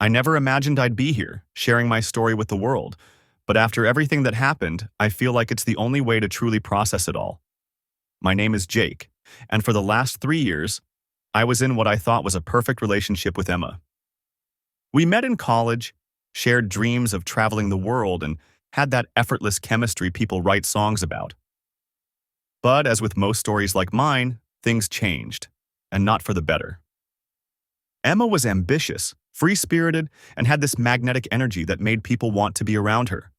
I never imagined I'd be here, sharing my story with the world, but after everything that happened, I feel like it's the only way to truly process it all. My name is Jake, and for the last 3 years, I was in what I thought was a perfect relationship with Emma. We met in college, shared dreams of traveling the world, and had that effortless chemistry people write songs about. But as with most stories like mine, things changed, and not for the better. Emma was ambitious, free-spirited, and had this magnetic energy that made people want to be around her.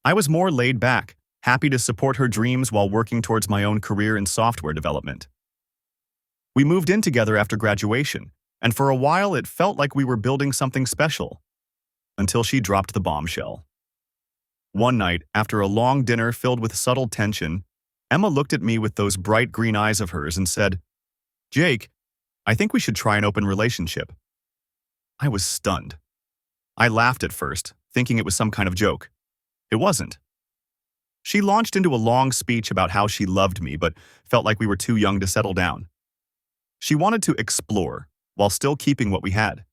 I was more laid back, happy to support her dreams while working towards my own career in software development. We moved in together after graduation, and for a while it felt like we were building something special, until she dropped the bombshell. One night, after a long dinner filled with subtle tension, Emma looked at me with those bright green eyes of hers and said, "Jake, I think we should try an open relationship." I was stunned. I laughed at first, thinking it was some kind of joke. It wasn't. She launched into a long speech about how she loved me but felt like we were too young to settle down. She wanted to explore, while still keeping what we had.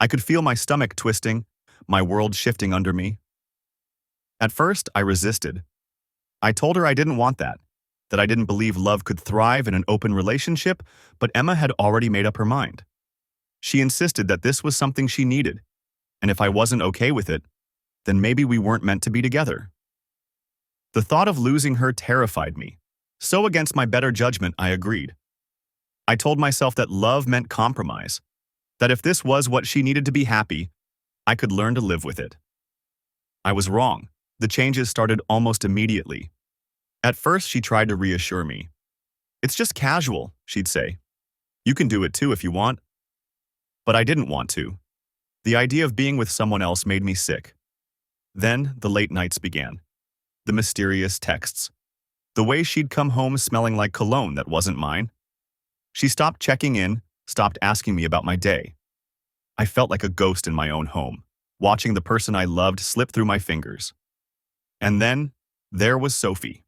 I could feel my stomach twisting, my world shifting under me. At first, I resisted. I told her I didn't want that I didn't believe love could thrive in an open relationship, but Emma had already made up her mind. She insisted that this was something she needed, and if I wasn't okay with it, then maybe we weren't meant to be together. The thought of losing her terrified me, so against my better judgment, I agreed. I told myself that love meant compromise, that if this was what she needed to be happy, I could learn to live with it. I was wrong. The changes started almost immediately. At first, she tried to reassure me. "It's just casual," she'd say. "You can do it too if you want." But I didn't want to. The idea of being with someone else made me sick. Then the late nights began. The mysterious texts. The way she'd come home smelling like cologne that wasn't mine. She stopped checking in, stopped asking me about my day. I felt like a ghost in my own home, watching the person I loved slip through my fingers. And then, there was Sophie.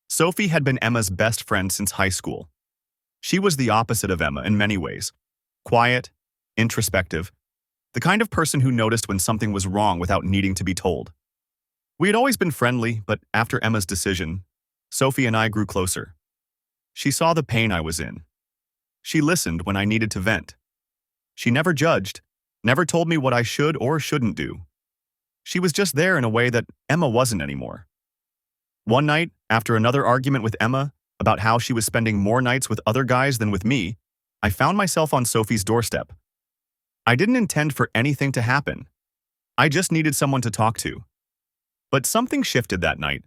Sophie had been Emma's best friend since high school. She was the opposite of Emma in many ways. Quiet, introspective, the kind of person who noticed when something was wrong without needing to be told. We had always been friendly, but after Emma's decision, Sophie and I grew closer. She saw the pain I was in. She listened when I needed to vent. She never judged, never told me what I should or shouldn't do. She was just there in a way that Emma wasn't anymore. One night, after another argument with Emma about how she was spending more nights with other guys than with me, I found myself on Sophie's doorstep. I didn't intend for anything to happen. I just needed someone to talk to. But something shifted that night.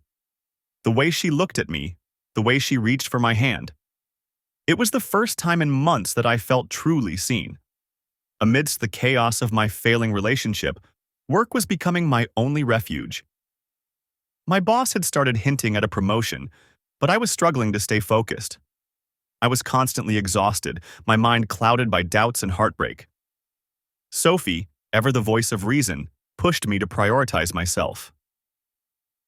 The way she looked at me, the way she reached for my hand. It was the first time in months that I felt truly seen. Amidst the chaos of my failing relationship, work was becoming my only refuge. My boss had started hinting at a promotion, but I was struggling to stay focused. I was constantly exhausted, my mind clouded by doubts and heartbreak. Sophie, ever the voice of reason, pushed me to prioritize myself.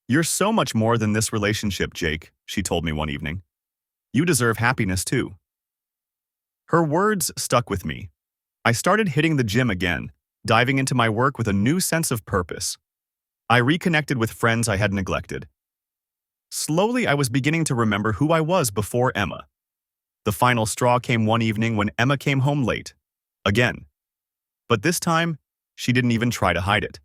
"You're so much more than this relationship, Jake," she told me one evening. "You deserve happiness too." Her words stuck with me. I started hitting the gym again, diving into my work with a new sense of purpose. I reconnected with friends I had neglected. Slowly, I was beginning to remember who I was before Emma. The final straw came one evening when Emma came home late. Again. But this time, she didn't even try to hide it.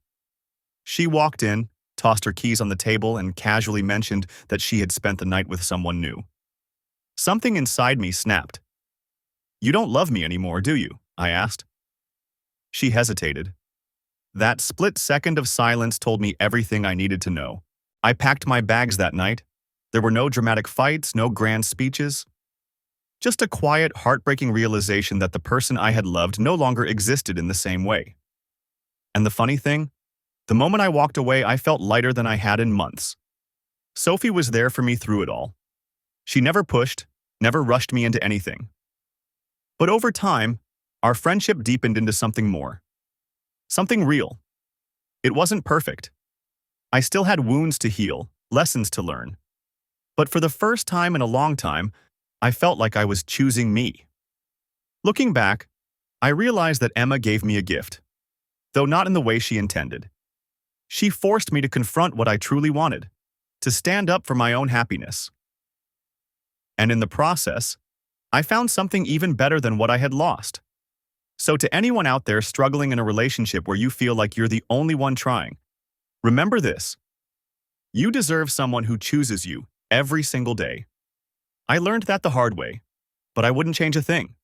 She walked in, tossed her keys on the table, and casually mentioned that she had spent the night with someone new. Something inside me snapped. "You don't love me anymore, do you?" I asked. She hesitated. That split second of silence told me everything I needed to know. I packed my bags that night. There were no dramatic fights, no grand speeches. Just a quiet, heartbreaking realization that the person I had loved no longer existed in the same way. And the funny thing? The moment I walked away, I felt lighter than I had in months. Sophie was there for me through it all. She never pushed, never rushed me into anything. But over time, our friendship deepened into something more. Something real. It wasn't perfect. I still had wounds to heal, lessons to learn. But for the first time in a long time, I felt like I was choosing me. Looking back, I realized that Emma gave me a gift. though not in the way she intended. She forced me to confront what I truly wanted, to stand up for my own happiness. And in the process, I found something even better than what I had lost. So to anyone out there struggling in a relationship where you feel like you're the only one trying, remember this. You deserve someone who chooses you every single day. I learned that the hard way, but I wouldn't change a thing.